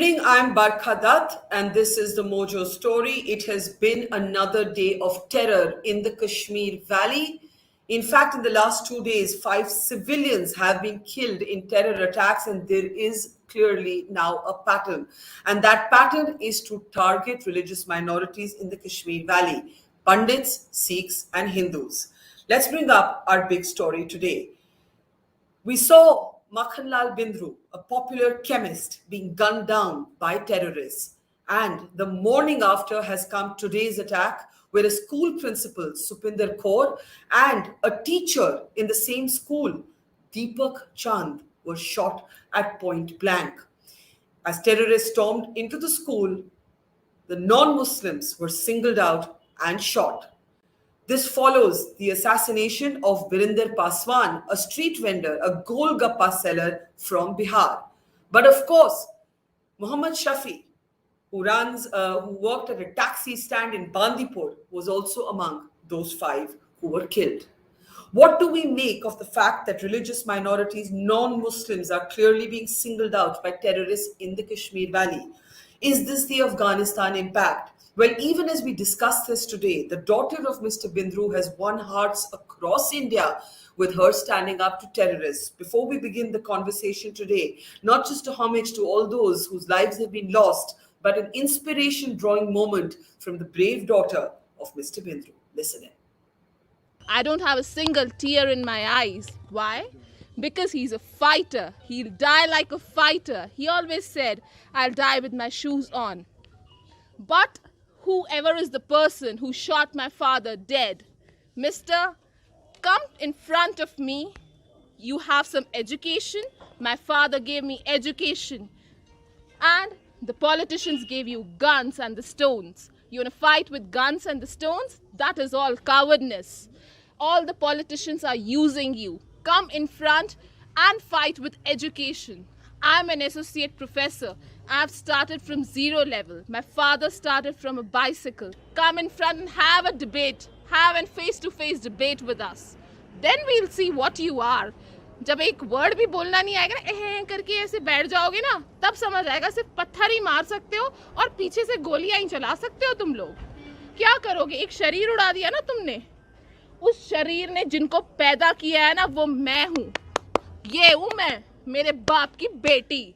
evening, I'm Barkha Dutt, and this is the Mojo story. It has been another day of terror in the Kashmir Valley. In fact, in the last 2 days, 5 civilians have been killed in terror attacks, and there is clearly now a pattern. And that pattern is to target religious minorities in the Kashmir Valley: Pandits, Sikhs, and Hindus. Let's bring up our big story today. We saw Makhanlal Bindru, a popular chemist, being gunned down by terrorists. And the morning after has come today's attack, where a school principal, Supinder Kaur, and a teacher in the same school, Deepak Chand, were shot at point blank. As terrorists stormed into the school, the non-Muslims were singled out and shot. This follows the assassination of Virinder Paswan, a street vendor, a Golgappa seller from Bihar. But of course, Muhammad Shafi, who worked at a taxi stand in Bandipur, was also among those 5 who were killed. What do we make of the fact that religious minorities, non-Muslims, are clearly being singled out by terrorists in the Kashmir Valley? Is this the Afghanistan impact? Well, even as we discuss this today, the daughter of Mr. Bindru has won hearts across India with her standing up to terrorists. Before we begin the conversation today, not just a homage to all those whose lives have been lost, but an inspiration-drawing moment from the brave daughter of Mr. Bindru. Listen in. I don't have a single tear in my eyes. Why? Because he's a fighter. He'll die like a fighter. He always said, I'll die with my shoes on. But whoever is the person who shot my father dead, mister, come in front of me. You have some education. My father gave me education. And the politicians gave you guns and the stones. You want to fight with guns and the stones? That is all cowardness. All the politicians are using you. Come in front and fight with education. I'm an associate professor. I've started from 0 level. My father started from a bicycle. Come in front and have a debate. Have a face-to-face debate with us. Then we'll see what you are. जब एक word भी बोलना नहीं आएगा ना, एह करके ऐसे बैठ जाओगे ना, तब समझ आएगा सिर्फ पत्थर ही मार सकते हो और पीछे से गोलियां ही चला सकते हो तुम लोग. क्या करोगे? एक शरीर उड़ा दिया ना तुमने. उस शरीर ने जिनको पैदा किया है ना, वो मैं हूँ. ये हूँ मैं, मेरे बाप की बेटी.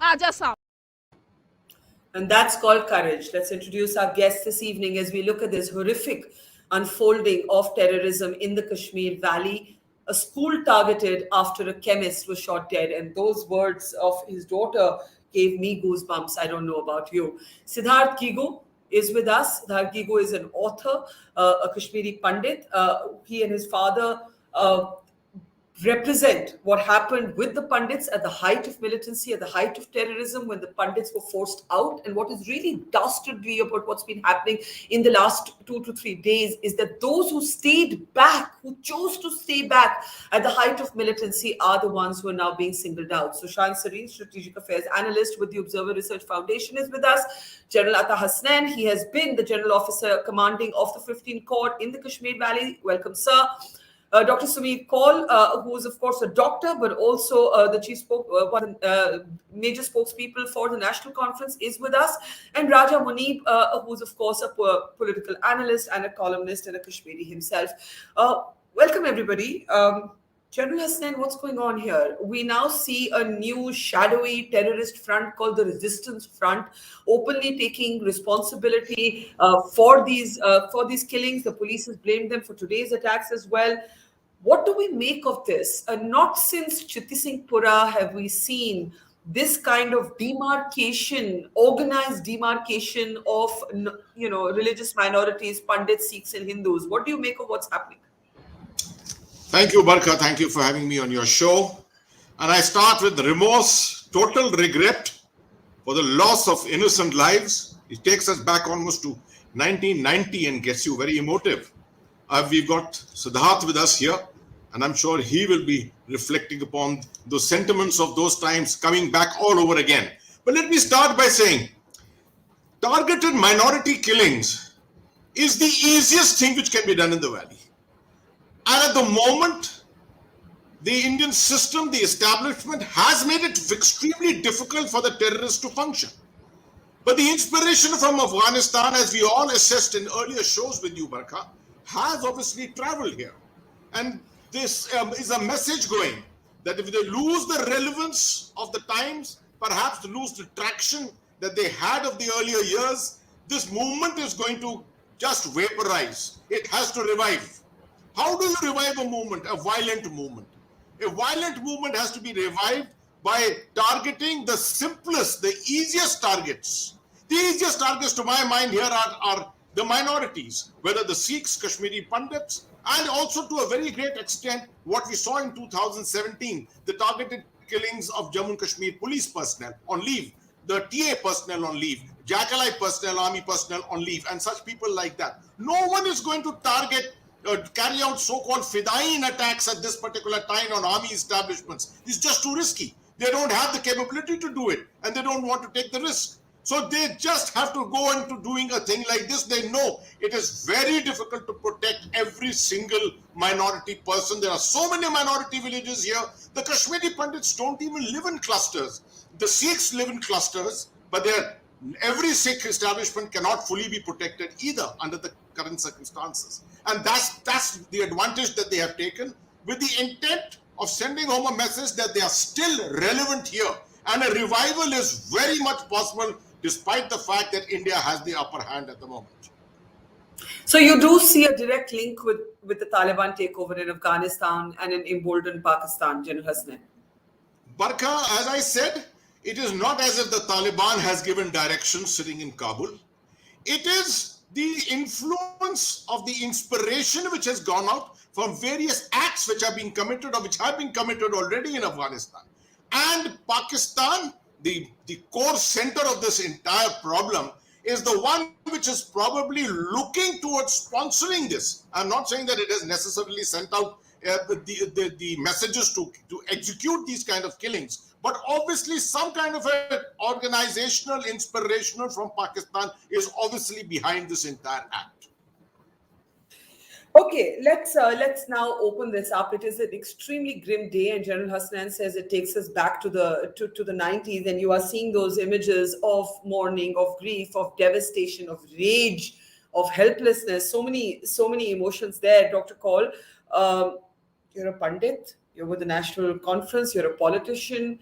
आजा साहब. And that's called courage. Let's introduce our guest this evening as we look at this horrific unfolding of terrorism in the Kashmir Valley. A school targeted after a chemist was shot dead. And those words of his daughter gave me goosebumps. I don't know about you. Siddhartha Gigoo is with us. Siddhartha Gigoo is an author, a Kashmiri Pandit. He and his father represent what happened with the Pandits at the height of militancy, at the height of terrorism, when the Pandits were forced out. And what is really dastardly about what's been happening in the last 2 to 3 days is that those who stayed back, who chose to stay back at the height of militancy, are the ones who are now being singled out. Sushant, Sareen, Strategic Affairs Analyst with the Observer Research Foundation, is with us. General Hasnain, he has been the General Officer Commanding of the 15th Corps in the Kashmir Valley. Welcome, sir. Dr. Muneeb, who is, of course, a doctor, but also the major spokespeople for the National Conference, is with us. And Raja Muneeb, who is, of course, a political analyst and a columnist and a Kashmiri himself. Welcome, everybody. General Hasnain, what's going on here? We now see a new shadowy terrorist front called the Resistance Front, openly taking responsibility for these killings. The police has blamed them for today's attacks as well. What do we make of this? Not since Chitti Singh Pura have we seen this kind of demarcation, organized demarcation of religious minorities, Pandits, Sikhs, and Hindus. What do you make of what's happening? Thank you, Barkha. Thank you for having me on your show. And I start with remorse, total regret for the loss of innocent lives. It takes us back almost to 1990 and gets you very emotive. We've got Siddhartha with us here, and I'm sure he will be reflecting upon the sentiments of those times coming back all over again. But let me start by saying, targeted minority killings is the easiest thing which can be done in the valley. And at the moment, the Indian system, the establishment has made it extremely difficult for the terrorists to function. But the inspiration from Afghanistan, as we all assessed in earlier shows with you, Barkha, has obviously traveled here. And this is a message going that if they lose the relevance of the times, perhaps lose the traction that they had of the earlier years, this movement is going to just vaporize. It has to revive. How do you revive a movement, a violent movement? A violent movement has to be revived by targeting the simplest, the easiest targets. The easiest targets to my mind here are the minorities, whether the Sikhs, Kashmiri Pandits, and also to a very great extent what we saw in 2017, the targeted killings of Jammu and Kashmir police personnel on leave, the TA personnel on leave, Jackalai personnel, army personnel on leave, and such people like that. No one is going to carry out so-called Fidain attacks at this particular time on army establishments. It's just too risky. They don't have the capability to do it, and they don't want to take the risk. So they just have to go into doing a thing like this. They know it is very difficult to protect every single minority person. There are so many minority villages here. The Kashmiri Pandits don't even live in clusters. The Sikhs live in clusters, but every Sikh establishment cannot fully be protected either under the current circumstances. And that's the advantage that they have taken with the intent of sending home a message that they are still relevant here. And a revival is very much possible despite the fact that India has the upper hand at the moment. So you do see a direct link with the Taliban takeover in Afghanistan and in emboldened Pakistan, General Hasnain? Barkha, as I said, it is not as if the Taliban has given direction sitting in Kabul. It is the influence of the inspiration which has gone out from various acts which have been committed or which have been committed already in Afghanistan. And Pakistan, the core center of this entire problem, is the one which is probably looking towards sponsoring this. I'm not saying that it has necessarily sent out the messages to execute these kind of killings, but obviously some kind of an organizational, inspirational from Pakistan is obviously behind this entire act. Okay, let's now open this up. It is an extremely grim day, and General Hasnain says it takes us back to the 90s, and you are seeing those images of mourning, of grief, of devastation, of rage, of helplessness. So many emotions there. Dr. Kaul, you're a pundit. You're with the National Conference. You're a politician.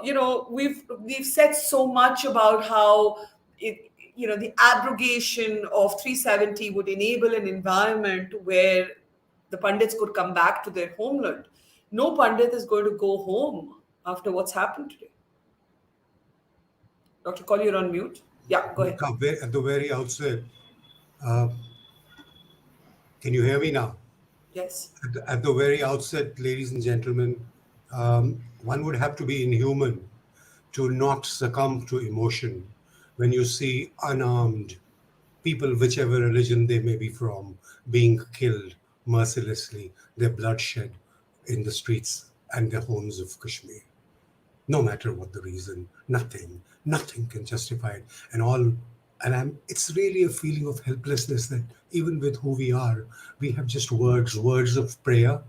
We've said so much about how the abrogation of 370 would enable an environment where the Pandits could come back to their homeland. No Pandit is going to go home after what's happened today. Dr. Kaul, you're on mute. Yeah, go ahead. At the very outset, can you hear me now? Yes. At the very outset, ladies and gentlemen, one would have to be inhuman to not succumb to emotion when you see unarmed people, whichever religion they may be from, being killed mercilessly, their bloodshed in the streets and the homes of Kashmir. No matter what the reason, nothing can justify it. It's really a feeling of helplessness that even with who we are, we have just words of prayer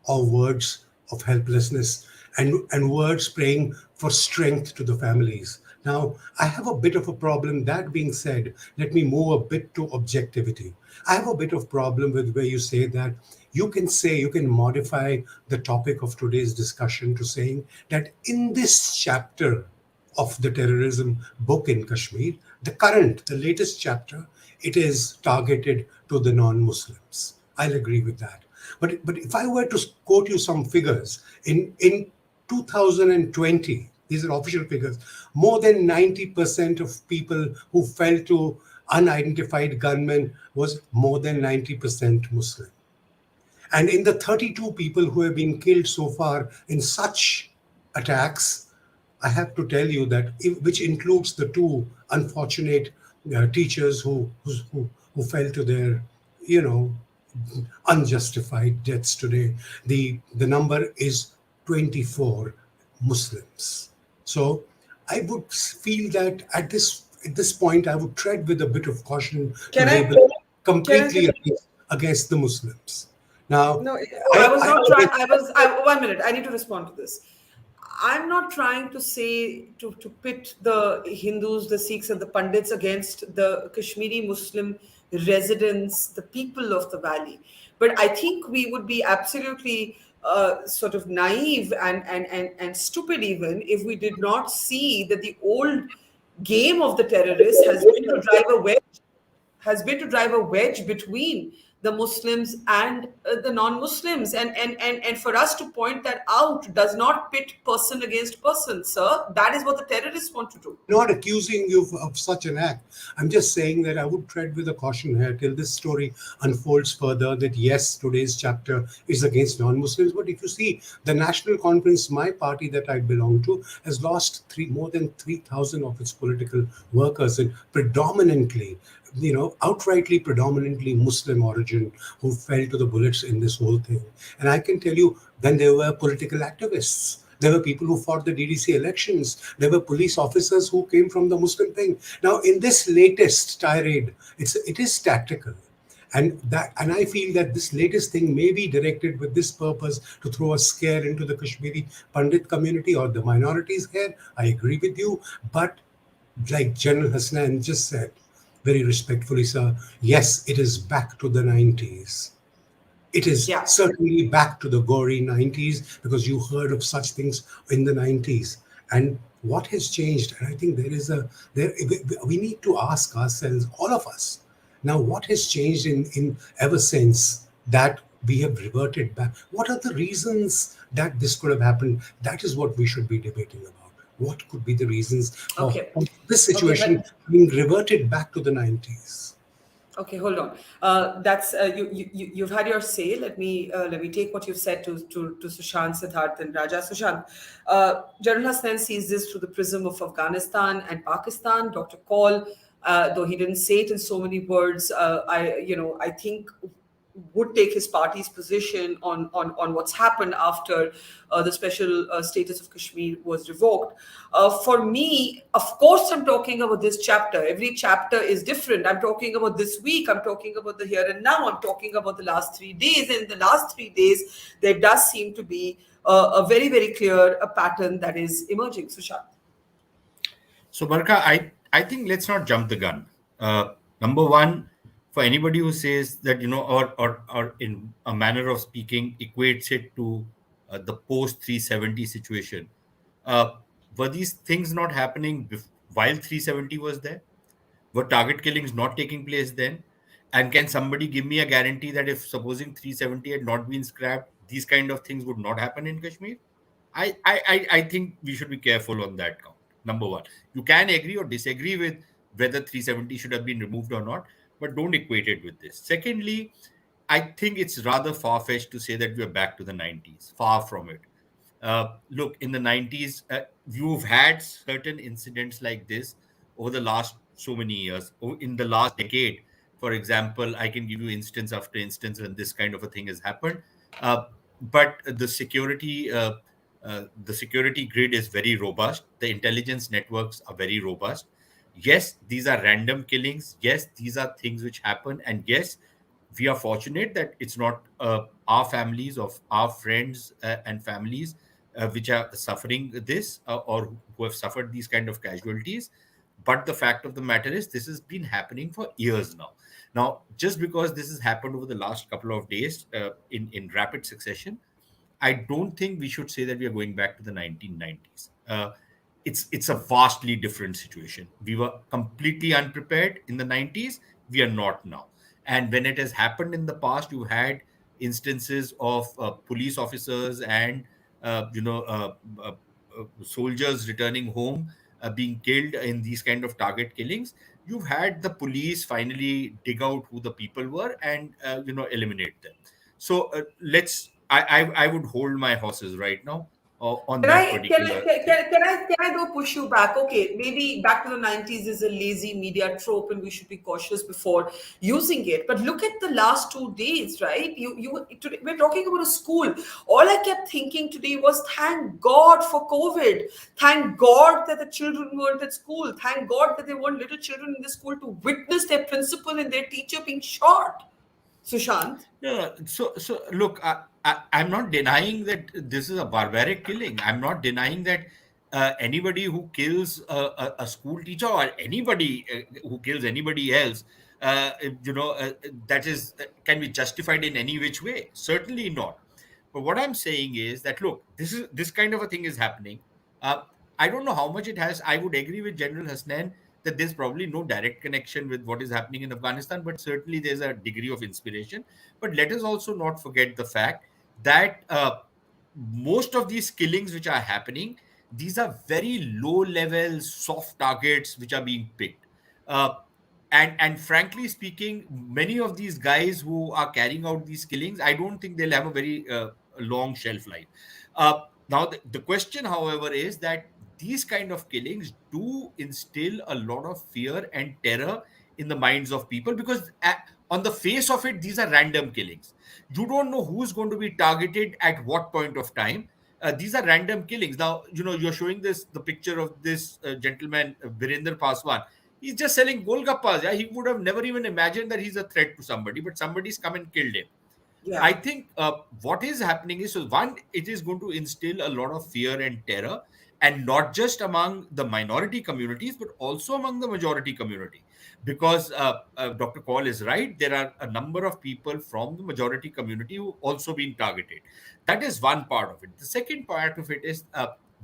or words of helplessness and words praying for strength to the families. Now, I have a bit of a problem. That being said, let me move a bit to objectivity. I have a bit of problem with where you say that you can modify the topic of today's discussion to saying that in this chapter of the terrorism book in Kashmir, the latest chapter, it is targeted to the non-Muslims. I'll agree with that. But if I were to quote you some figures, in 2020, these are official figures, more than 90% of people who fell to unidentified gunmen was more than 90% Muslim. And in the 32 people who have been killed so far in such attacks, I have to tell you that, which includes the two unfortunate teachers who fell to their, unjustified deaths today, the number is 24 Muslims. So I would feel that at this point, I would tread with a bit of caution completely against the Muslims. Now, No, I, I was I, not trying. One minute. I need to respond to this. I'm not trying to say to pit the Hindus, the Sikhs, and the Pandits against the Kashmiri Muslim residents, the people of the valley. But I think we would be absolutely sort of naive and stupid even if we did not see that the old game of the terrorists has been to drive a wedge between the Muslims and the non-Muslims, and for us to point that out does not pit person against person, sir. That is what the terrorists want to do. not accusing you of such an act. I'm just saying that I would tread with a caution here till this story unfolds further. That yes, today's chapter is against non-Muslims, but if you see the National Conference, my party that I belong to, has lost more than 3,000 of its political workers, and predominantly, outrightly predominantly Muslim origin, who fell to the bullets in this whole thing. And I can tell you, then there were political activists. There were people who fought the DDC elections. There were police officers who came from the Muslim thing. Now, in this latest tirade, it is tactical. And I feel that this latest thing may be directed with this purpose to throw a scare into the Kashmiri Pandit community or the minorities here. I agree with you. But like General Hasnain just said, very respectfully, sir, yes, it is back to the 90s. It is Yeah. certainly back to the gory 90s, because you heard of such things in the 90s. And what has changed? And I think we need to ask ourselves, all of us, now what has changed in ever since that we have reverted back? What are the reasons that this could have happened? That is what we should be debating about. What could be the reasons for Okay. this Okay, situation being reverted back to the 90s? Okay, hold on. That's you've had your say. Let me take what you've said to Sushant, Siddhartha, and Raja. Sushant, General Hasnain sees this through the prism of Afghanistan and Pakistan. Dr. Kaul, though he didn't say it in so many words, I think would take his party's position on what's happened after the special status of Kashmir was revoked. For me, of course, I'm talking about this chapter. Every chapter is different. I'm talking about this week. I'm talking about the here and now. I'm talking about the last 3 days. And in the last 3 days, there does seem to be a very, very clear pattern that is emerging. Sushant. So, Barkha, I think let's not jump the gun. Number one, for anybody who says that, or in a manner of speaking, equates it to the post 370 situation, were these things not happening while 370 was there? Were target killings not taking place then? And can somebody give me a guarantee that if supposing 370 had not been scrapped, these kind of things would not happen in Kashmir? I think we should be careful on that count. Number one, you can agree or disagree with whether 370 should have been removed or not, but don't equate it with this. Secondly, I think it's rather far-fetched to say that we're back to the 90s. Far from it. Look, in the 90s, you've had certain incidents like this over the last so many years. In the last decade, for example, I can give you instance after instance when this kind of a thing has happened. But the security grid is very robust. The intelligence networks are very robust. Yes, these are random killings. Yes, these are things which happen. And yes, we are fortunate that it's not our families of our friends and families which are suffering this or who have suffered these kind of casualties. But the fact of the matter is this has been happening for years now. Now, just because this has happened over the last couple of days in rapid succession, I don't think we should say that we are going back to the 1990s. It's a vastly different situation. We were completely unprepared in the 90s. We are not now. And when it has happened in the past, you had instances of police officers and soldiers returning home being killed in these kind of target killings. You've had the police finally dig out who the people were and eliminate them. So I would hold my horses right now on Can that I can I particular can, thing. can I go push you back? Okay, maybe back to the 90s is a lazy media trope, and we should be cautious before using it. But look at the last 2 days, right? Today, we're talking about a school. All I kept thinking today was, thank God for COVID. Thank God that the children weren't at school. Thank God that there weren't little children in the school to witness their principal and their teacher being shot. Sushant? No, so look, I'm not denying that this is a barbaric killing. I'm not denying that anybody who kills a school teacher or anybody who kills anybody else, that is can be justified in any which way. Certainly not. But what I'm saying is that look, this kind of a thing is happening. Uh, I don't know how much it has. I would agree with General Hasnain that there's probably no direct connection with what is happening in Afghanistan, but certainly there's a degree of inspiration. But let us also not forget the fact that most of these killings which are happening, these are very low level, soft targets which are being picked. Uh, and frankly speaking, many of these guys who are carrying out these killings, I don't think they'll have a very long shelf life. Now, the question, however, is that these kind of killings do instill a lot of fear and terror in the minds of people because on the face of it, these are random killings. You don't know who's going to be targeted at what point of time. These are random killings. Now, you're showing the picture of this gentleman, Virender Paswan. He's just selling golgappas. Yeah, he would have never even imagined that he's a threat to somebody, but somebody's come and killed him. I Yeah. think what is happening is, so one, it is going to instill a lot of fear and terror, and not just among the minority communities, but also among the majority community. Because Dr. Kaul is right, there are a number of people from the majority community who also been targeted. That is one part of it. The second part of it is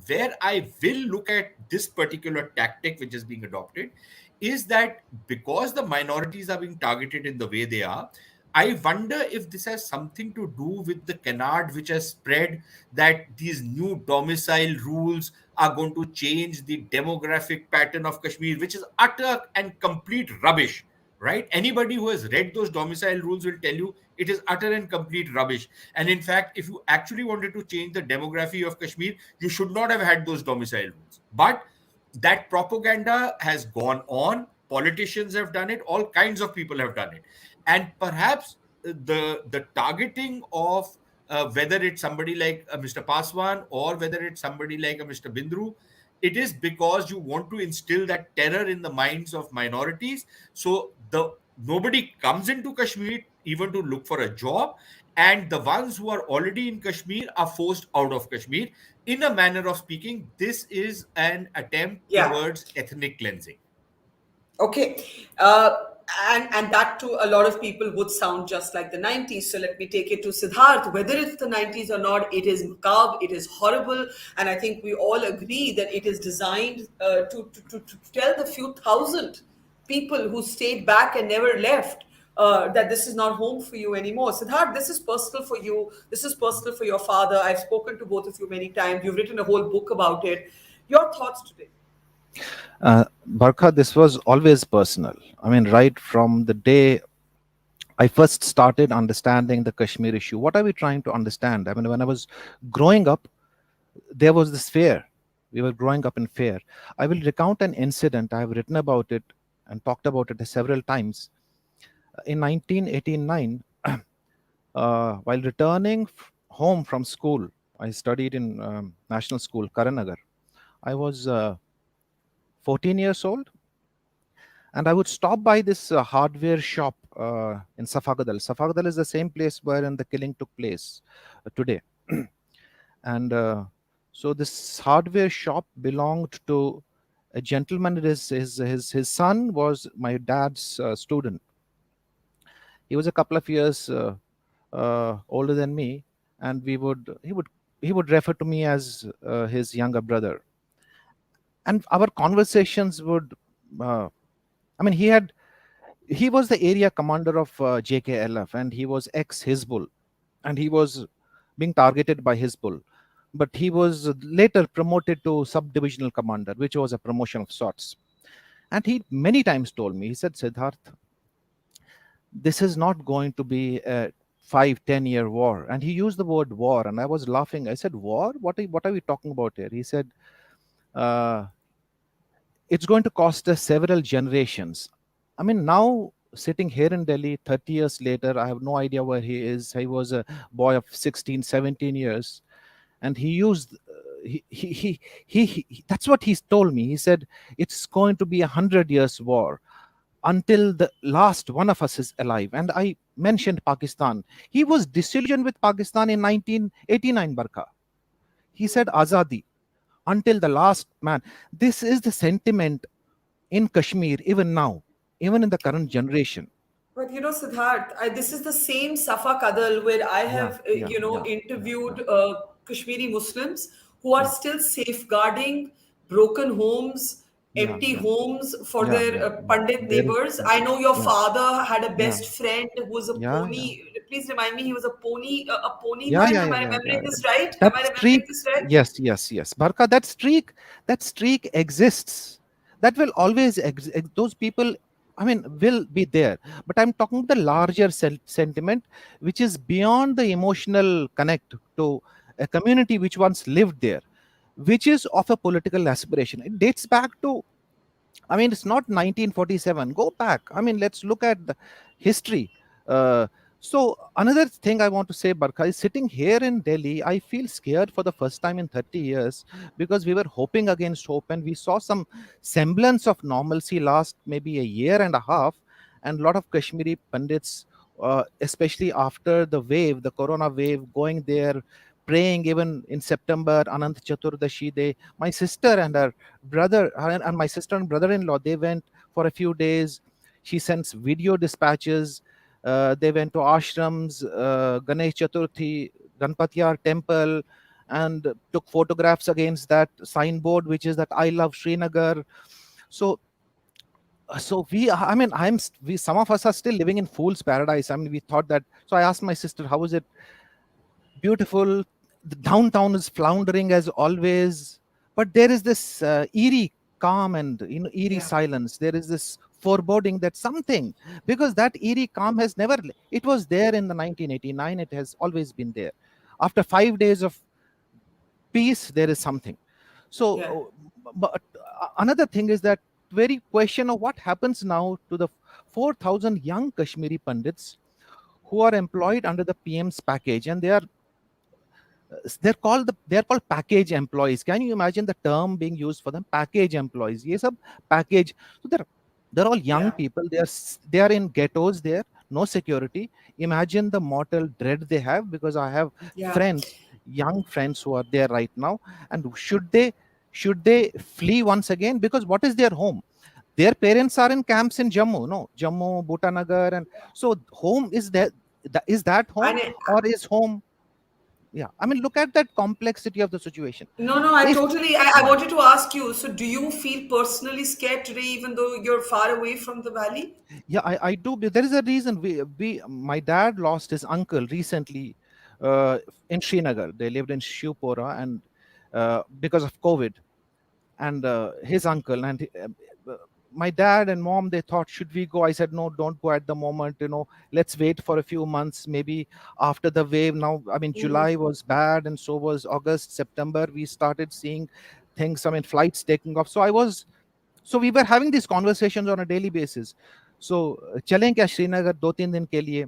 where I will look at this particular tactic which is being adopted is that because the minorities are being targeted in the way they are, I wonder if this has something to do with the canard which has spread that these new domicile rules are going to change the demographic pattern of Kashmir, which is utter and complete rubbish, right? Anybody who has read those domicile rules will tell you it is utter and complete rubbish. And in fact, if you actually wanted to change the demography of Kashmir, you should not have had those domicile rules. But that propaganda has gone on. Politicians have done it. All kinds of people have done it. And perhaps the targeting of whether it's somebody like Mr. Paswan or whether it's somebody like a Mr. Bindru, it is because you want to instill that terror in the minds of minorities. So the nobody comes into Kashmir even to look for a job, and the ones who are already in Kashmir are forced out of Kashmir. In a manner of speaking, this is an attempt Yeah. towards ethnic cleansing. Okay. And that to a lot of people would sound just like the 90s. So let me take it to Siddharth. Whether it's the 90s or not, it is macabre, it is horrible. And I think we all agree that it is designed to tell the few thousand people who stayed back and never left that this is not home for you anymore. Siddharth, this is personal for you. This is personal for your father. I've spoken to both of you many times. You've written a whole book about it. Your thoughts today? Barkha, this was always personal. I mean, right from the day I first started understanding the Kashmir issue, what are we trying to understand? I mean, when I was growing up, there was this fear. We were growing up in fear. I will recount an incident. I have written about it and talked about it several times. In 1989, while returning home from school, I studied in National School, Karanagar. I was 14 years old, and I would stop by this hardware shop in Safagadal. Safagadal is the same place wherein the killing took place today. And so this hardware shop belonged to a gentleman. His son was my dad's student. He was a couple of years older than me, and he would refer to me as his younger brother. And our conversations would, I mean, he was the area commander of JKLF, and he was ex-Hizbul, and he was being targeted by Hizbul. But he was later promoted to sub-divisional commander, which was a promotion of sorts. And he many times told me, he said, Siddhartha, this is not going to be a 5-10 year war. And he used the word war, and I was laughing. I said, war? What are we talking about here? He said, it's going to cost us several generations. I mean, now sitting here in Delhi 30 years later, I have no idea where he is. He was a boy of 16, 17 years. And he used, that's what he's told me. He said, it's going to be 100 years war. until the last one of us is alive. And I mentioned Pakistan. He was disillusioned with Pakistan in 1989, Barkha. He said Azadi until the last man. This is the sentiment in Kashmir, even now, even in the current generation. But Siddharth, this is the same Safa Kadal where I Yeah, have, yeah, yeah, interviewed Kashmiri Muslims who are yeah, still safeguarding broken homes, yeah, empty yeah, homes for yeah, their yeah. Pandit There is, neighbors. I know your yeah, father had a yeah, best friend who was a yeah, yeah, pony. Please remind me, he was a pony yeah, man. yeah, Am yeah, I yeah, remembering yeah. this right? Am That I streak, remembering this right? yes, yes, yes. Barkha, that streak exists. That will always exist. Those people, I mean, will be there. But I'm talking the larger sentiment, which is beyond the emotional connect to a community which once lived there, which is of a political aspiration. It dates back to, I mean, it's not 1947. Go back. I mean, let's look at the history. Uh, so another thing I want to say, Barkha, is sitting here in Delhi, I feel scared for the first time in 30 years because we were hoping against hope and we saw some semblance of normalcy last maybe a year and a half. And a lot of Kashmiri Pandits, especially after the wave, the corona wave, going there, praying even in September, Anant Chaturdashi Day. My sister and her brother and my sister and brother-in-law, they went for a few days. She sends video dispatches. They went to ashrams, Ganesh Chaturthi, Ganpatiyar temple, and took photographs against that signboard, which is that I love Srinagar. So we, I mean, we, some of us are still living in fool's paradise. I mean, we thought that. So I asked my sister, how is it? Beautiful. The downtown is floundering as always, but there is this eerie calm and eerie Yeah. silence. There is this foreboding that something, because that eerie calm has never, it was there in the 1989, it has always been there. After 5 days of peace, there is something. Yeah. So but another thing is that very question of what happens now to the 4,000 young Kashmiri Pandits who are employed under the PM's package, and they're called package employees. Can you imagine the term being used for them? Package employees. Yes, sub package. So they're all young Yeah. people. They are in ghettos there, no security. Imagine the mortal dread they have, because I have Yeah. friends, young friends who are there right now. And should they flee once again? Because what is their home? Their parents are in camps in Jammu, no, Jammu, Bhutanagar, and so home is there. Is that home, And or is home? Yeah, I mean, look at that complexity of the situation. no, I If totally. I yeah, wanted to ask you. So, do you feel personally scared today, even though you're far away from the valley? yeah, I do. There is a reason. My dad lost his uncle recently in Srinagar. They lived in Shivpora, and because of COVID, and his uncle and my dad and mom, they thought, should we go? I said, no, don't go at the moment. Let's wait for a few months, maybe after the wave. Now, I mean, Mhm. July was bad, and so was August, September. We started seeing things. I mean, flights taking off. So we were having these conversations on a daily basis. So चलें क्या श्रीनगर 2-3 दिन के लिए?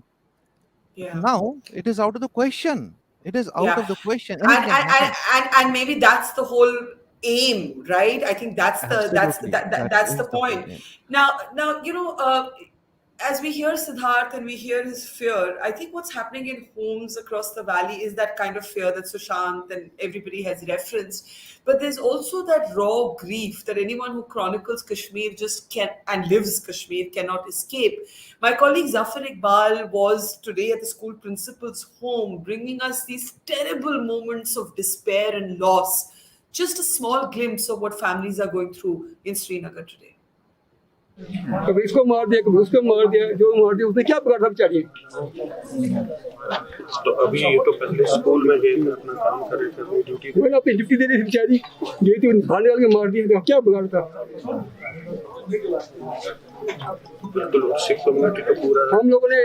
But Yeah. now it is out of the question. It is out Yeah. of the question. And, Anything can happen. and maybe that's the whole aim, right? I think Absolutely, that that's the is the whole point. game. Now, as we hear Siddharth and we hear his fear, I think what's happening in homes across the valley is that kind of fear that Sushant and everybody has referenced. But there's also that raw grief that anyone who chronicles Kashmir just can and lives Kashmir cannot escape. My colleague Zafar Iqbal was today at the school principal's home, bringing us these terrible moments of despair and loss. Just a small glimpse of what families are going through in Srinagar today. कभी इसको मार दिया कभी उसको मार दिया जो मार दिया उसने क्या पकड़ा था बेचारी तो अभी ये तो पहले स्कूल में गए थे अपना काम कर रहे थे अपनी ड्यूटी मैंने अपनी ड्यूटी दे दी थी बेचारी गई थी थाने वाले मार दिया था क्या बिगाड़ था बिल्कुल सिख कम्युनिटी का पूरा हम लोगों ने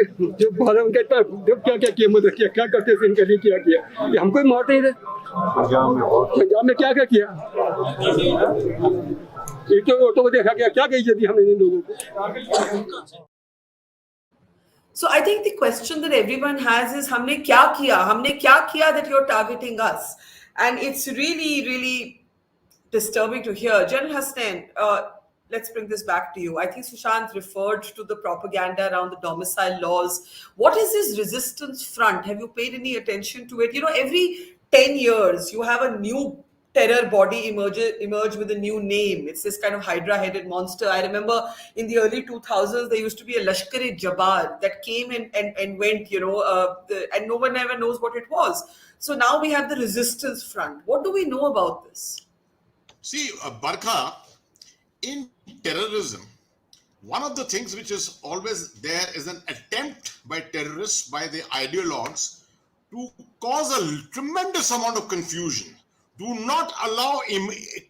जो बारह कहता जब क्या क्या किया मदद किया क्या करते थे इनके लिए क्या किया ये हमको ही मारते ही थे पंजाब में क्या क्या किया एक तो ऑटो को देखा क्या कही जाती हमने इन लोगों को So I think the question that everyone has is हमने क्या किया that you're targeting us, and it's really, really disturbing to hear. General Hasnain, let's bring this back to you. I think Sushant referred to the propaganda around the domicile laws. What is this resistance front? Have you paid any attention to it? You know, every 10 years, you have a new terror body emerge with a new name. It's this kind of hydra-headed monster. I remember in the early 2000s, there used to be a Lashkar-e-Jabbar that came and went, and no one ever knows what it was. So now we have the resistance front. What do we know about this? See, Barkha, in terrorism, one of the things which is always there is an attempt by terrorists, by the ideologues, to cause a tremendous amount of confusion. Do not allow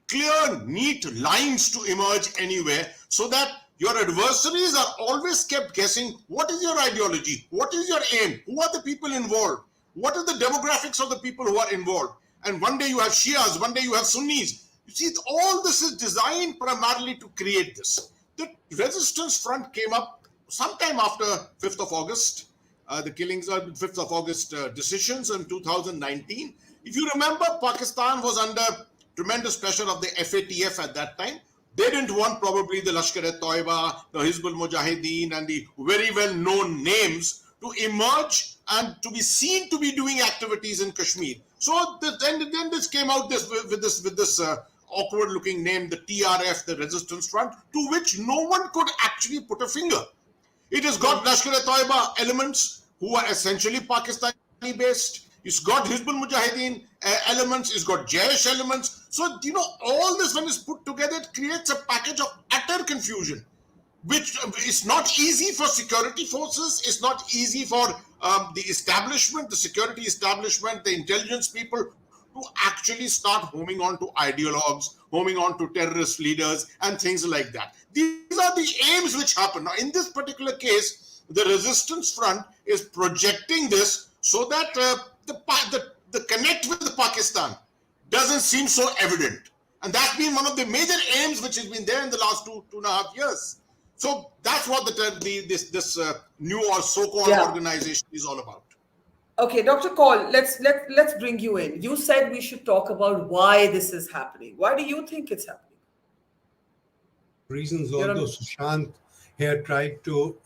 clear, neat lines to emerge anywhere, so that your adversaries are always kept guessing, what is your ideology? What is your aim? Who are the people involved? What are the demographics of the people who are involved? And one day you have Shias, one day you have Sunnis. You see, all this is designed primarily to create this. The resistance front came up sometime after 5th of August, the killings of 5th of August decisions in 2019. If you remember, Pakistan was under tremendous pressure of the FATF at that time. They didn't want probably the Lashkar-e-Toiba, the Hizbul Mujahideen, and the very well-known names to emerge and to be seen to be doing activities in Kashmir. So then this came out with this awkward-looking name, the TRF, the Resistance Front, to which no one could actually put a finger. It has got Lashkar-e-Toiba elements who are essentially Pakistani-based. It's got Hizbul Mujahideen elements. It's got Jaish elements. So, all this, when it's put together, it creates a package of utter confusion, which is not easy for security forces. It's not easy for the establishment, the security establishment, the intelligence people to actually start homing on to ideologues, homing on to terrorist leaders and things like that. These are the aims which happen. Now, in this particular case, the resistance front is projecting this so that the connect with Pakistan doesn't seem so evident. And that's been one of the major aims which has been there in the last two and a half years. So that's what this new or so-called organization is all about. Okay, Dr. Kaul, let's bring you in. You said we should talk about why this is happening. Why do you think it's happening? Reasons, although Sushant here tried to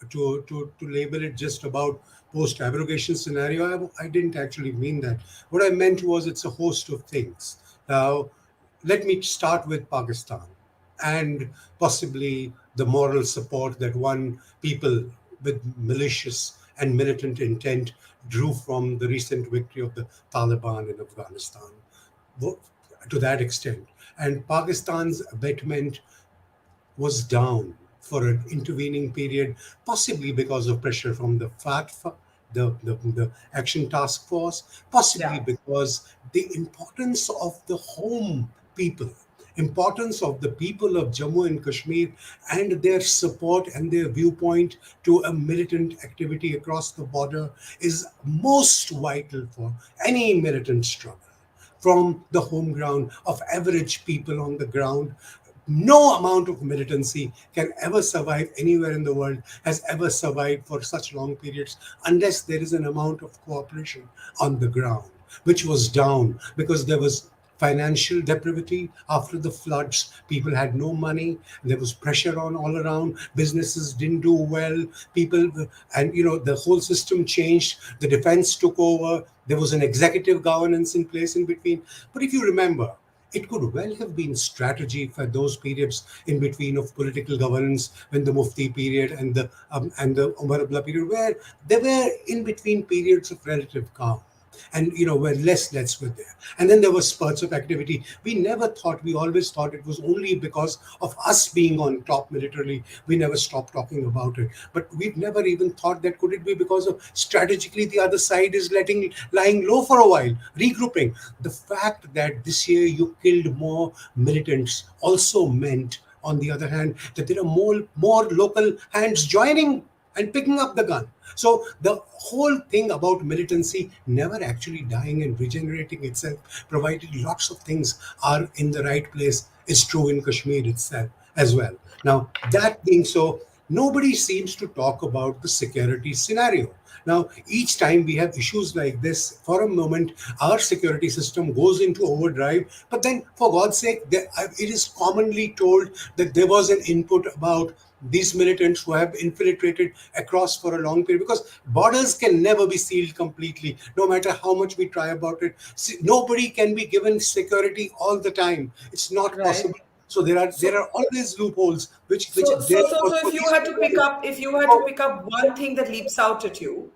label it just about post-abrogation scenario, I didn't actually mean that. What I meant was it's a host of things. Now, let me start with Pakistan and possibly the moral support that people with malicious and militant intent drew from the recent victory of the Taliban in Afghanistan, to that extent. And Pakistan's abetment was down for an intervening period, possibly because of pressure from the FATF, the Action Task Force, possibly because the importance of the home people, importance of the people of Jammu and Kashmir and their support and their viewpoint to a militant activity across the border is most vital for any militant struggle. From the home ground of average people on the ground, no amount of militancy can ever survive anywhere in the world, has ever survived for such long periods, unless there is an amount of cooperation on the ground, which was down because there was financial depravity after the floods. People had no money. There was pressure on all around. Businesses didn't do well. The whole system changed. The defense took over. There was an executive governance in place in between. But if you remember, it could well have been strategy for those periods in between of political governance, when the Mufti period and the Umar Abdullah period, where there were in between periods of relative calm. And where less threats were there. And then there were spurts of activity. We always thought it was only because of us being on top militarily. We never stopped talking about it. But we've never even thought that could it be because of strategically the other side is lying low for a while, regrouping. The fact that this year you killed more militants also meant, on the other hand, that there are more local hands joining and picking up the gun. So the whole thing about militancy never actually dying and regenerating itself, provided lots of things are in the right place, is true in Kashmir itself as well. Now, that being so, Nobody seems to talk about the security scenario. Now, each time we have issues like this, for a moment, our security system goes into overdrive. But then, for God's sake, it is commonly told that there was an input about these militants who have infiltrated across for a long period, because borders can never be sealed completely, no matter how much we try about it. See, nobody can be given security all the time. It's not Right. possible. So there So, are always loopholes which so, there so, so, for so police to if you had to follow. pick up one thing that leaps out at you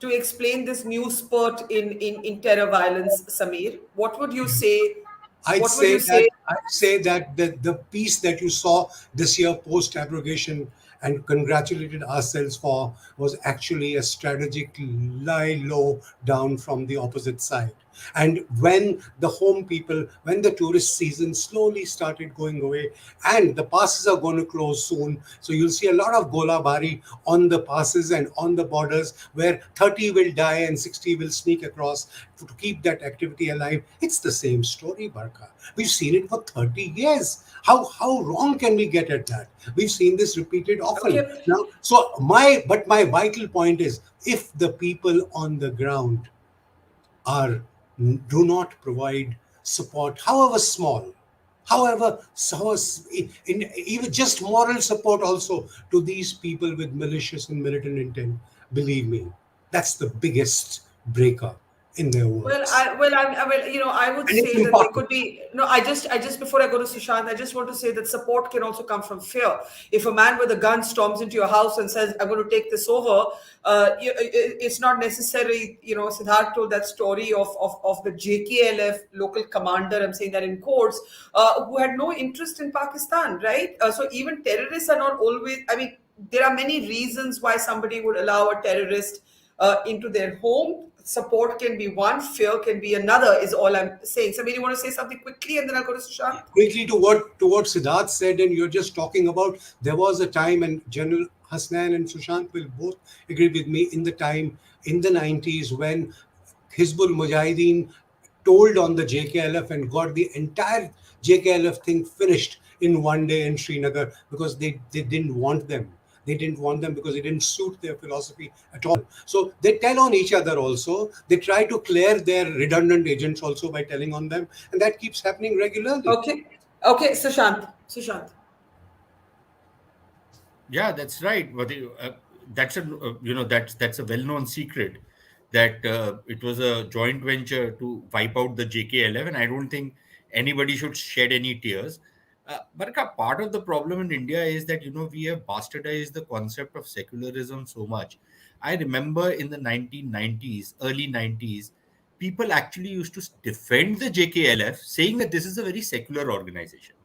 to explain this new spurt in terror violence, Samir, what would you say? What would you say? I'd say that the piece that you saw this year post abrogation and congratulated ourselves for was actually a strategic lie low down from the opposite side. And when the home people, when the tourist season slowly started going away, and the passes are going to close soon, so you'll see a lot of golabari on the passes and on the borders, where 30 will die and 60 will sneak across to keep that activity alive. It's the same story, Barkha. We've seen it for 30 years. How wrong can we get at that? We've seen this repeated often. Okay. Now, so my vital point is, if the people on the ground are do not provide support, however small, however so in even just moral support also to these people with malicious and militant intent, believe me, that's the biggest breaker in their Well, works. I would And it's say that there important. could be no. I just before I go to Sushant, I just want to say that support can also come from fear. If a man with a gun storms into your house and says, "I'm going to take this over," it's not necessary. Siddhartha told that story of the JKLF local commander. I'm saying that in quotes, who had no interest in Pakistan, right? So even terrorists are not always. I mean, there are many reasons why somebody would allow a terrorist into their home. Support can be one, fear can be another, is all I'm saying. Samir, you want to say something quickly and then I'll go to Sushant? Quickly to what Siddharth said, and you're just talking about, there was a time, and General Hasnain and Sushant will both agree with me, in the time in the 90s when Hizbul Mujahideen told on the JKLF and got the entire JKLF thing finished in one day in Srinagar, because they didn't want them. They didn't want them because it didn't suit their philosophy at all. So they tell on each other also. They try to clear their redundant agents also by telling on them. And that keeps happening regularly. Okay. Okay, Sushant. Sushant. Yeah, that's right. But that's a that's a well-known secret that it was a joint venture to wipe out the JK11. I don't think anybody should shed any tears. But a part of the problem in India is that we have bastardized the concept of secularism so much. I remember in the 1990s, early 90s, people actually used to defend the JKLF, saying that this is a very secular organization.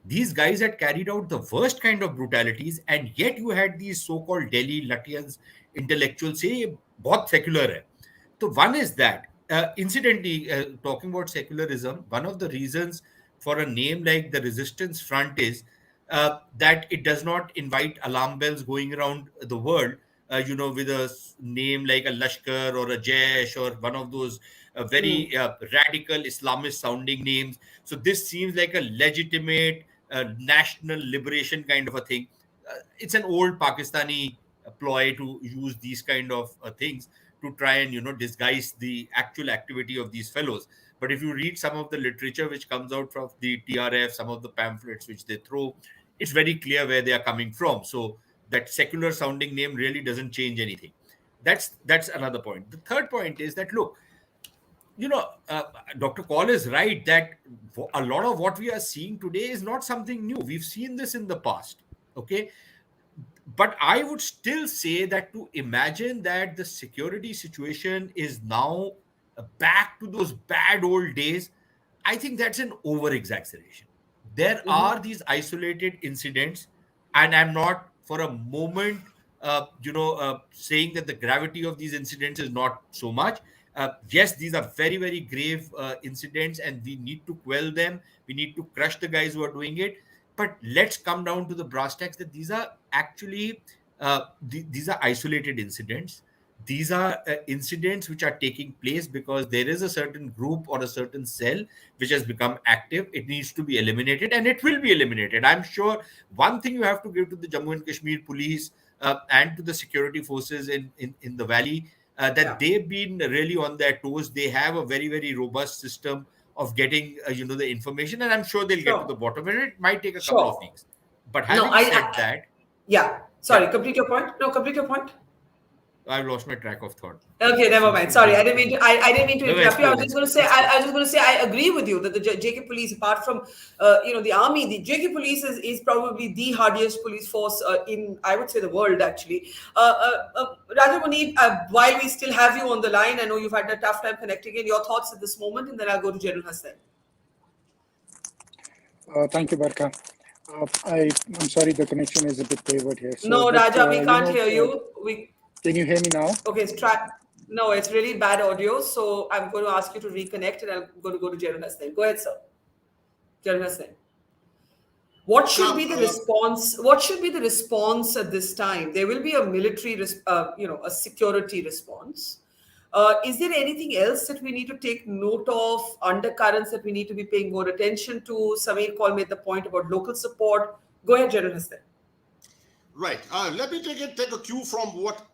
These guys had carried out the worst kind of brutalities, and yet you had these so-called Delhi Lutyens intellectuals say "ये बहुत secular है." So one is that. Incidentally, talking about secularism, one of the reasons for a name like the Resistance Front is that it does not invite alarm bells going around the world. With a name like a Lashkar or a Jaish or one of those very radical Islamist sounding names. So this seems like a legitimate national liberation kind of a thing. It's an old Pakistani ploy to use these kind of things to try and disguise the actual activity of these fellows. But if you read some of the literature which comes out from the TRF, some of the pamphlets which they throw, it's very clear where they are coming from. So that secular sounding name really doesn't change anything. That's another point. The third point is that, look, Dr. Kaul is right that a lot of what we are seeing today is not something new. We've seen this in the past. Okay. But I would still say that to imagine that the security situation is now back to those bad old days, I think that's an over exaggeration. There are these isolated incidents, and I'm not for a moment, saying that the gravity of these incidents is not so much. Yes, these are very, very grave incidents, and we need to quell them. We need to crush the guys who are doing it. But let's come down to the brass tacks that these are actually these are isolated incidents. these are incidents which are taking place because there is a certain group or a certain cell which has become active. It needs to be eliminated, and it will be eliminated. I'm sure one thing you have to give to the Jammu and Kashmir police and to the security forces in the valley, that they've been really on their toes. They have a very, very robust system of getting the information, and I'm sure they'll get to the bottom of it. It might take a couple of weeks, but No, having said that, sorry, complete your point. No, complete your point. I've lost my track of thought. Okay, never mind. Sorry, I didn't mean to. I didn't mean to interrupt you. I was just going to say. I was just going to say. I agree with you that the JK police, apart from the army, the JK police is probably the hardiest police force in, I would say, the world actually. Raja Muneeb, while we still have you on the line, I know you've had a tough time connecting in. Your thoughts at this moment, and then I'll go to General Hasnain. Thank you, Barkha. I'm sorry, the connection is a bit wavered here. So, no, Raja, we can't hear you. Can you hear me now? Okay, no, it's really bad audio. So I'm going to ask you to reconnect, and I'm going to go to General Hasnain. Go ahead, sir. General Hasnain. What should be the response? What should be the response at this time? There will be a military, a security response. Is there anything else that we need to take note of? Undercurrents that we need to be paying more attention to? Samir Kaul made the point about local support. Go ahead, General Hasnain. Right. Let me take a cue from what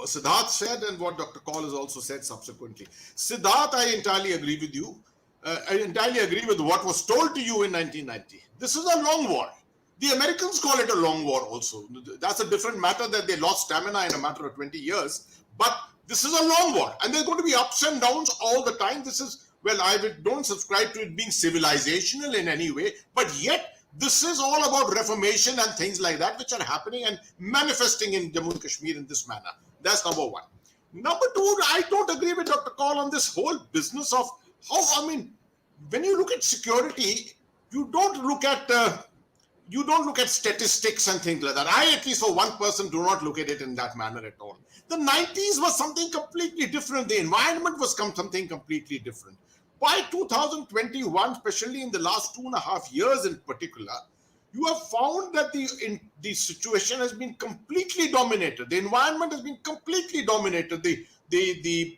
Siddhartha said and what Dr. Kaul has also said subsequently. Siddhartha, I entirely agree with you. I entirely agree with what was told to you in 1990. This is a long war. The Americans call it a long war also. That's a different matter that they lost stamina in a matter of 20 years. But this is a long war. And there's going to be ups and downs all the time. This is, well, I don't subscribe to it being civilizational in any way. But yet, this is all about reformation and things like that, which are happening and manifesting in Jammu and Kashmir in this manner. That's number one. Number two, I don't agree with Dr. Kaul on this whole business of how, when you look at security, you don't look at statistics and things like that. I, at least for one person, do not look at it in that manner at all. The 90s was something completely different. The environment was something completely different. By 2021, especially in the last 2.5 years in particular, you have found that the situation has been completely dominated. The environment has been completely dominated. The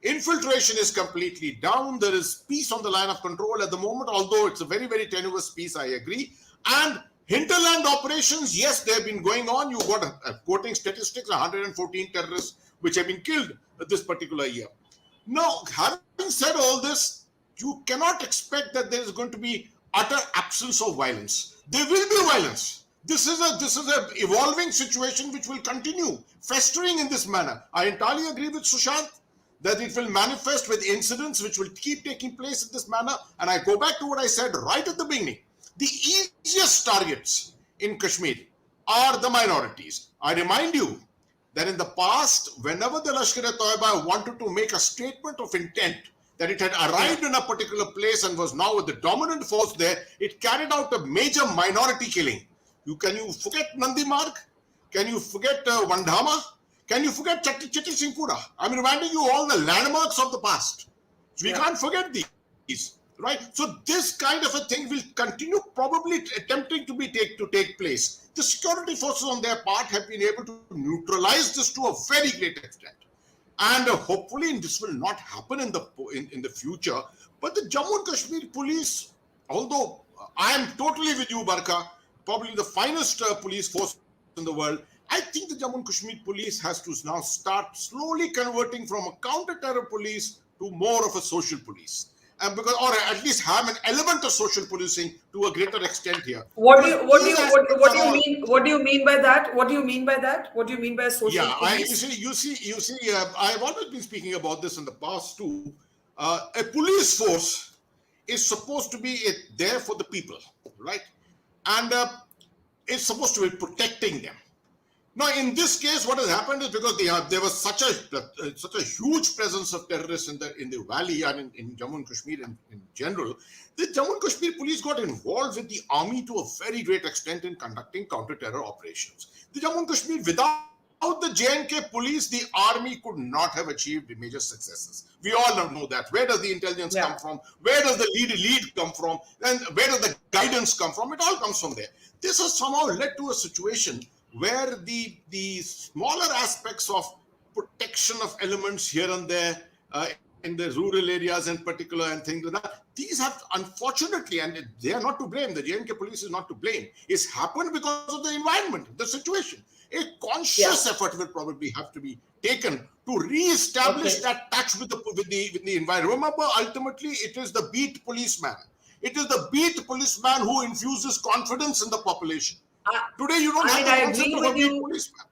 infiltration is completely down. There is peace on the line of control at the moment, although it's a very, very tenuous peace, I agree. And hinterland operations, yes, they have been going on. You've got quoting statistics, 114 terrorists which have been killed this particular year. Now, having said all this, you cannot expect that there is going to be utter absence of violence. There will be violence. This is a evolving situation which will continue festering in this manner. I entirely agree with Sushant that it will manifest with incidents which will keep taking place in this manner. And I go back to what I said right at the beginning. The easiest targets in Kashmir are the minorities. I remind you that in the past, whenever the Lashkar-e-Toiba wanted to make a statement of intent that it had arrived in a particular place and was now with the dominant force there, it carried out a major minority killing. Can you forget Nandi Marg? Can you forget Vandhama? Can you forget Chitti Singpura? I'm reminding you all the landmarks of the past. So we can't forget these, right? So this kind of a thing will continue, probably attempting to take place. The security forces on their part have been able to neutralize this to a very great extent. And hopefully this will not happen in the future. But the Jammu and Kashmir police, although I am totally with you, Barkha, probably the finest police force in the world, I think the Jammu and Kashmir police has to now start slowly converting from a counter-terror police to more of a social police. Or at least have an element of social policing to a greater extent here. What do you mean by that? What do you mean by that? What do you mean by social police? You see, I've always been speaking about this in the past too. A police force is supposed to be there for the people, right? And it's supposed to be protecting them. Now, in this case, what has happened is because there was such a huge presence of terrorists in the valley and in Jammu and Kashmir in general, the Jammu and Kashmir police got involved with the army to a very great extent in conducting counter-terror operations. The Jammu and Kashmir, without the J&K police, the army could not have achieved major successes. We all know that. Where does the intelligence come from? Where does the lead come from? And where does the guidance come from? It all comes from there. This has somehow led to a situation where the smaller aspects of protection of elements here and there in the rural areas in particular and things like that. These have, unfortunately, and they are not to blame, the J&K police is not to blame, it's happened because of the environment, the situation. A conscious effort will probably have to be taken to re-establish that touch with the environment. Remember, ultimately, it is the beat policeman. It is the beat policeman who infuses confidence in the population. Today, you don't have the concept of a beat policeman.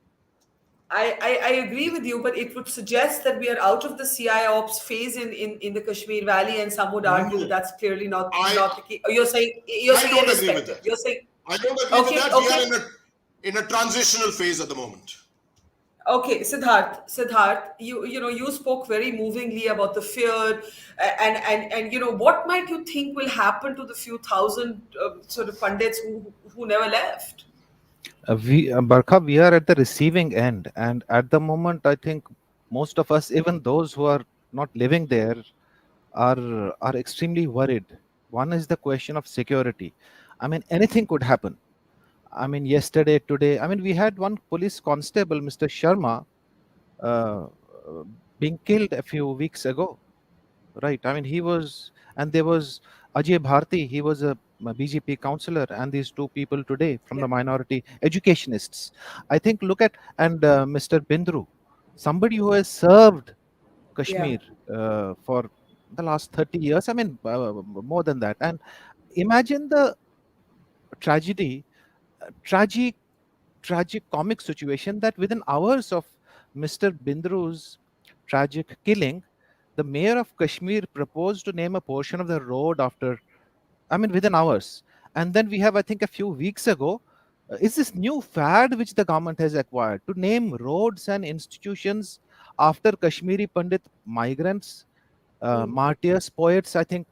I agree with you, but it would suggest that we are out of the CI ops phase in the Kashmir Valley, and some would argue that that's clearly not the case. You're saying I don't agree with that. You're saying I don't agree with that. We are in a transitional phase at the moment. Okay, Siddharth, you spoke very movingly about the fear, and what might you think will happen to the few thousand sort of pundits who never left? Barkha, we are at the receiving end, and at the moment, I think most of us, even those who are not living there, are extremely worried. One is the question of security. I mean, anything could happen. I mean, yesterday, today, I mean, we had one police constable, Mr. Sharma, being killed a few weeks ago, right? I mean, and there was Ajay Bharti, he was a BJP councillor, and these two people today from the minority educationists. I think, and Mr. Bindru, somebody who has served Kashmir for the last 30 years, I mean, more than that. And imagine the tragic comic situation that within hours of Mr. Bindru's tragic killing, the mayor of Kashmir proposed to name a portion of the road after, I mean, within hours. And then we have, I think, a few weeks ago, is this new fad which the government has acquired to name roads and institutions after Kashmiri Pandit migrants, martyrs, poets, I think.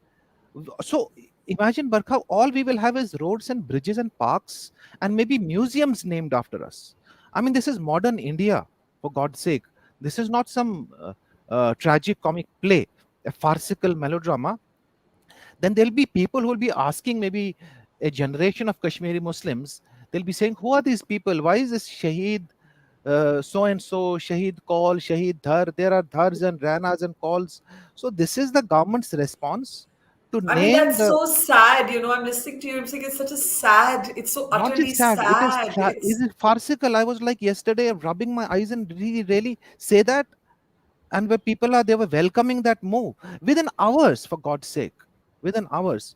So imagine, Barkha, all we will have is roads and bridges and parks and maybe museums named after us. I mean, this is modern India, for God's sake. This is not some tragic comic play, a farcical melodrama. Then there'll be people who will be asking, maybe a generation of Kashmiri Muslims, they'll be saying, who are these people? Why is this Shaheed so-and-so, Shaheed Kaul, Shaheed Dhar? There are Dhars and Ranas and Kauls. So this is the government's response to name. I mean, that's so sad. I'm listening to you. I'm saying it's such a sad. It's so utterly sad. It is farcical. I was like yesterday rubbing my eyes and really say that. And where people they were welcoming that move within hours, for God's sake, within hours.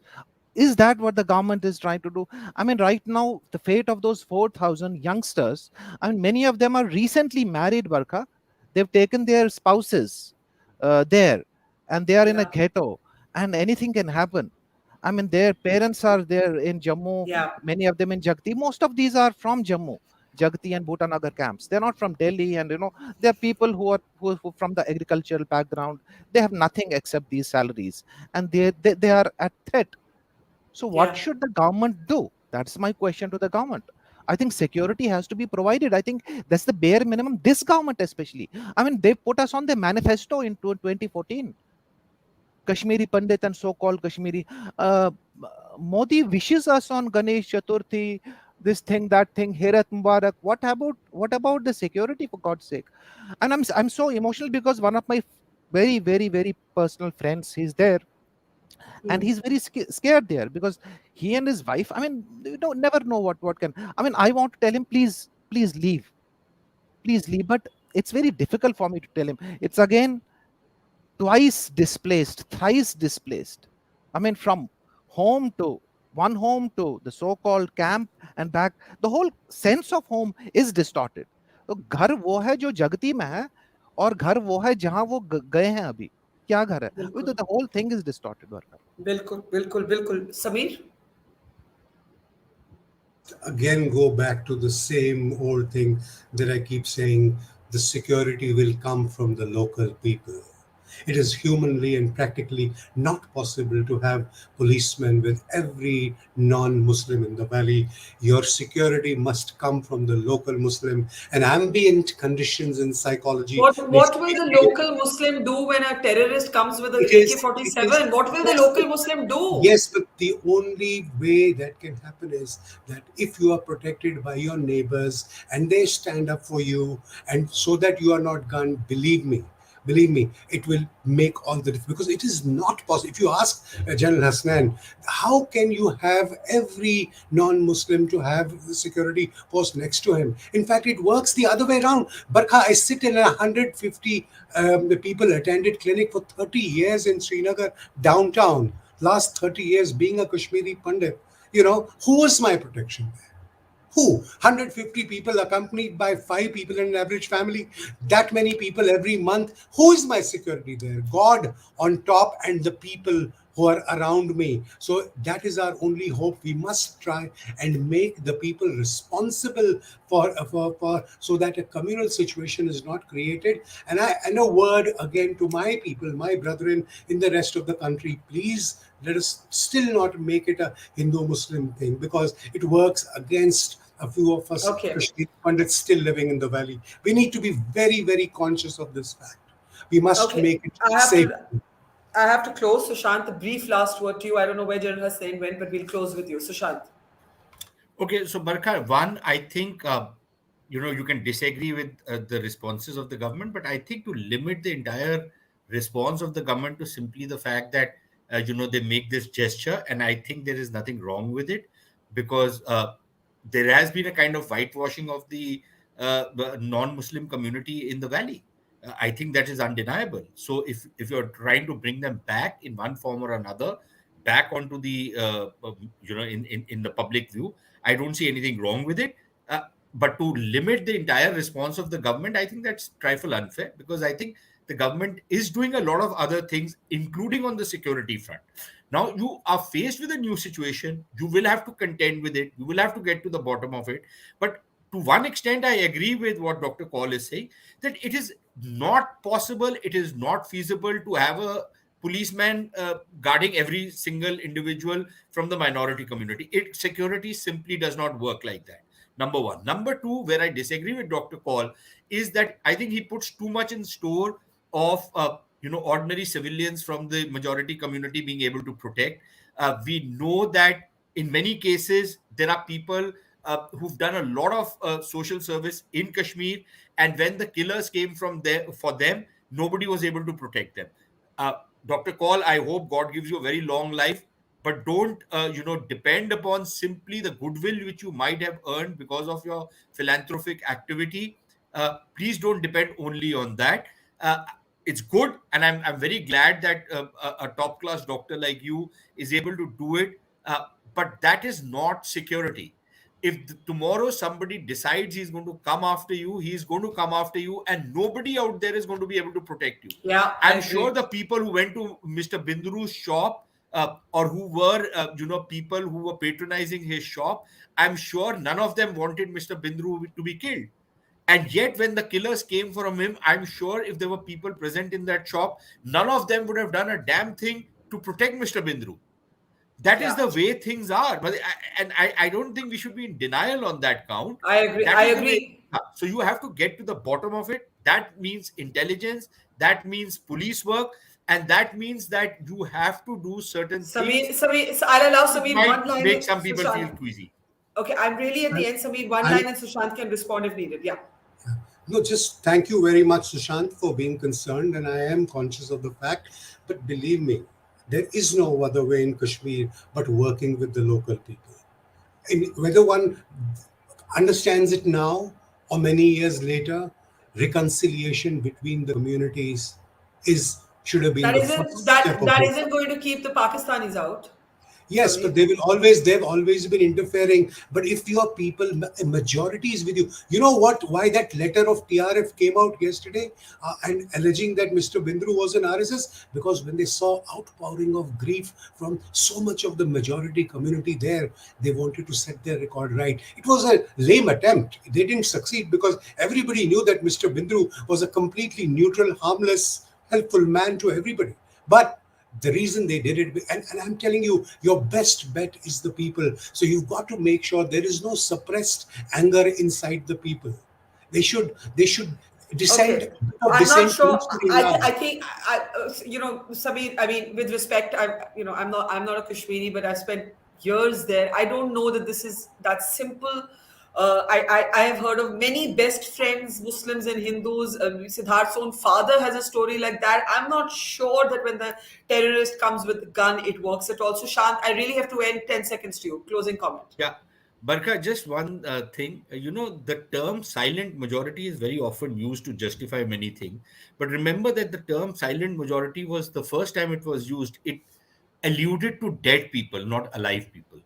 Is that what the government is trying to do? I mean, right now, the fate of those 4,000 youngsters, I mean, many of them are recently married, Barkha. They've taken their spouses there, and they are in a ghetto, and anything can happen. I mean, their parents are there in Jammu, many of them in Jagti. Most of these are from Jammu, Jagti and Bhutanagar camps. They're not from Delhi, and they're people who are from the agricultural background. They have nothing except these salaries, and they are at threat. So what should the government do? That's my question to the government. I think security has to be provided. I think that's the bare minimum. This government especially. I mean, they put us on the manifesto in 2014. Kashmiri Pandit and so-called Kashmiri. Modi wishes us on Ganesh Chaturthi, this thing, that thing, Herat Mubarak. What about the security, for God's sake? And I'm so emotional because one of my very, very, very personal friends, he's there. And he's very scared there because he and his wife, I mean, you never know what can. I mean, I want to tell him, please leave. Please leave. But it's very difficult for me to tell him. It's again twice displaced, thrice displaced. I mean, from one home to the so-called camp and back. The whole sense of home is distorted. तो घर वो है जो जगती में है और घर वो है जहां वो गए हैं अभी. क्या घर है? The whole thing is distorted. बिल्कुल. Sameer? Again, go back to the same old thing that I keep saying, the security will come from the local people. It is humanly and practically not possible to have policemen with every non-Muslim in the valley. Your security must come from the local Muslim, and ambient conditions in psychology needs What to will be the created. local Muslim do when a terrorist comes with an It is, AK-47? What will the yes, local Muslim do? yes, but the only way that can happen is that if you are protected by your neighbors and they stand up for you, and so that you are not gunned, believe me, it will make all the difference, because it is not possible. If you ask General Hasnain, how can you have every non-Muslim to have the security post next to him? In fact, it works the other way around. Barkha, I sit in a 150 the people attended clinic for 30 years in Srinagar downtown. Last 30 years being a Kashmiri Pandit, who was my protection there? Who? 150 people accompanied by 5 people in an average family. That many people every month. Who is my security there? God on top and the people who are around me. So that is our only hope. We must try and make the people responsible for so that a communal situation is not created. And a word again to my people, my brethren in the rest of the country, please let us still not make it a Hindu-Muslim thing, because it works against a few of us Okay. Kashmiri Pandits still living in the valley. We need to be very, very conscious of this fact. We must Okay. make it I have safe. to I have to close. Sushant, a brief last word to you. I don't know where General Hasnain went, but we'll close with you. Sushant. Okay, so Barkha, one, I think you can disagree with the responses of the government, but I think to limit the entire response of the government to simply the fact that they make this gesture, and I think there is nothing wrong with it, because there has been a kind of whitewashing of the non-Muslim community in the valley. I think that is undeniable. So if you're trying to bring them back in one form or another, back onto the in the public view, I don't see anything wrong with it. But to limit the entire response of the government, I think that's trifle unfair, because I think the government is doing a lot of other things, including on the security front. Now, you are faced with a new situation. You will have to contend with it. You will have to get to the bottom of it. But to one extent, I agree with what Dr. Kaul is saying, that it is not possible, it is not feasible to have a policeman guarding every single individual from the minority community. Security simply does not work like that. Number one. Number two, where I disagree with Dr. Kaul, is that I think he puts too much in store of ordinary civilians from the majority community being able to protect. We know that in many cases there are people who've done a lot of social service in Kashmir, and when the killers came from there for them, nobody was able to protect them. Uh, Dr. Kaul, I hope God gives you a very long life, but don't depend upon simply the goodwill which you might have earned because of your philanthropic activity. Please don't depend only on that. It's good, and I'm very glad that a top class doctor like you is able to do it. But that is not security. If tomorrow somebody decides he's going to come after you, he's going to come after you, and nobody out there is going to be able to protect you. Yeah, I I'm agree. sure the people who went to Mr. Binduru's shop, or who were people who were patronizing his shop, I'm sure none of them wanted Mr. Binduru to be killed. And yet when the killers came from him, I'm sure if there were people present in that shop, none of them would have done a damn thing to protect Mr. Binduru. That is Yeah. the way things are. But I don't think we should be in denial on that count. I agree. That I is the way. agree. So you have to get to the bottom of it. That means intelligence. That means police work. And that means that you have to do certain things. Samir, I'll allow It Samir one might line. make some people feel Sushant. queasy. Okay, I'm really at the end. Samir, one I'm- line, and Sushant can respond if needed. Yeah. No, just thank you very much, Sushant, for being concerned, and I am conscious of the fact. But believe me, there is no other way in Kashmir but working with the local people. And whether one understands it now or many years later, reconciliation between the communities should have been That the isn't first step of that it. isn't going to keep the Pakistanis out. Yes, Samir. but they've always been interfering. But if your people, a majority is with you, you know what? Why that letter of TRF came out yesterday and alleging that Mr. Bindru was an RSS? Because when they saw outpouring of grief from so much of the majority community there, they wanted to set their record right. It was a lame attempt. They didn't succeed because everybody knew that Mr. Bindru was a completely neutral, harmless helpful man to everybody. But the reason they did it, and I'm telling you, your best bet is the people. So you've got to make sure there is no suppressed anger inside the people. They should dissent. Okay. Of I'm not dissent sure. needs to be allowed. I think, Sameer, I mean, with respect, I'm not a Kashmiri, but I've spent years there. I don't know that this is that simple. I have heard of many best friends, Muslims and Hindus. Siddhartha's own father has a story like that. I'm not sure that when the terrorist comes with the gun, it works at all. Sushant, I really have to end 10 seconds to you. Closing comment. Yeah. Barkha, just one thing. The term silent majority is very often used to justify many things. But remember that the term silent majority was the first time it was used. It alluded to dead people, not alive people.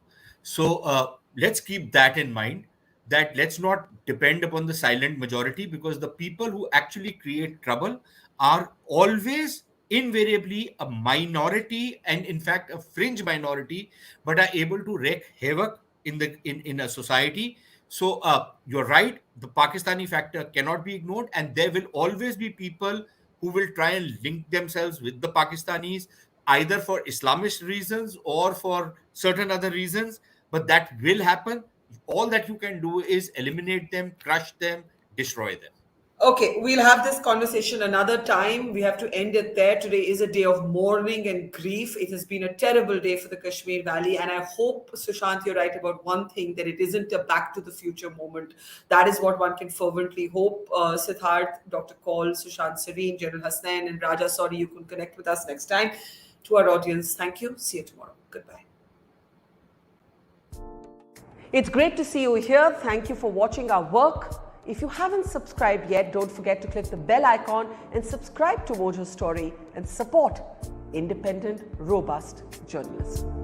So let's keep that in mind, that let's not depend upon the silent majority, because the people who actually create trouble are always invariably a minority, and in fact a fringe minority, but are able to wreak havoc in a society. So you're right, the Pakistani factor cannot be ignored, and there will always be people who will try and link themselves with the Pakistanis, either for Islamist reasons or for certain other reasons. But that will happen. All that you can do is eliminate them, crush them, destroy them. Okay, we'll have this conversation another time. We have to end it there. Today is a day of mourning and grief. It has been a terrible day for the Kashmir Valley. And I hope, Sushant, you're right about one thing, that it isn't a back to the future moment. That is what one can fervently hope. Siddhartha, Dr. Kaul, Sushant, Sareen, General Hasnain, and Raja, sorry you couldn't connect with us next time. To our audience, thank you. See you tomorrow. Goodbye. It's great to see you here. Thank you for watching our work. If you haven't subscribed yet, don't forget to click the bell icon and subscribe to Mojo Story and support independent, robust journalism.